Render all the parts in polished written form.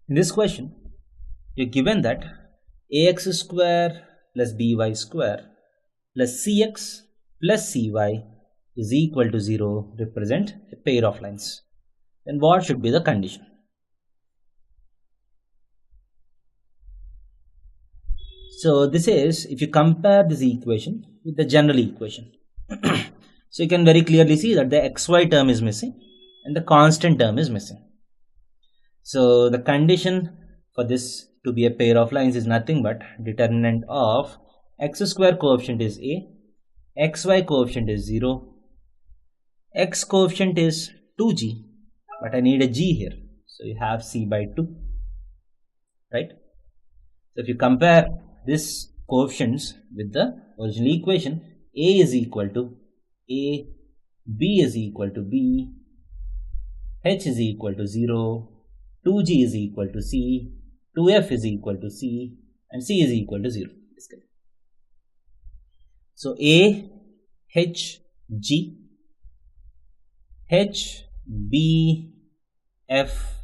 In this question, you're given that ax square plus by square plus cx plus cy is equal to 0 represent a pair of lines. Then what should be the condition? So this is, if you compare this equation with the general equation, so you can very clearly see that the xy term is missing and the constant term is missing. So the condition for this to be a pair of lines is nothing but determinant of x square coefficient is a, xy coefficient is 0, x coefficient is 2g, but I need a g here, so you have c by 2, right? So if you compare this coefficients with the original equation, a is equal to a, b is equal to b, h is equal to 0, 2g is equal to c, 2f is equal to c, and c is equal to 0. So a, h, g, h, b, f,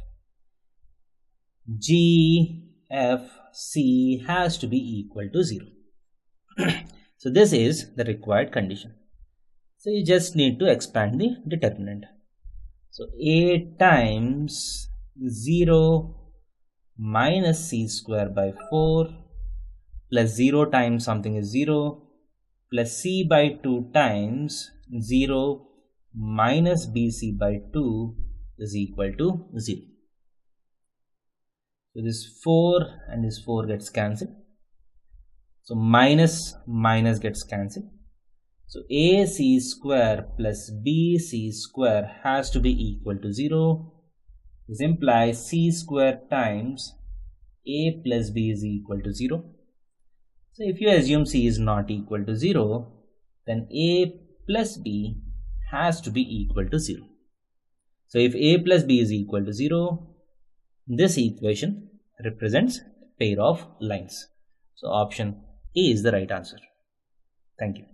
g, f, c has to be equal to 0. So this is the required condition. So you just need to expand the determinant. So a times 0 minus c square by 4 plus 0 times something is 0 plus c by 2 times 0 minus bc by 2 is equal to 0. So this 4 and this 4 gets cancelled. So minus minus gets cancelled. So ac square plus bc square has to be equal to 0. This implies c square times a plus b is equal to 0. So if you assume c is not equal to 0, then a plus b has to be equal to 0. So if a plus b is equal to 0, this equation represents a pair of lines. So option A is the right answer. Thank you.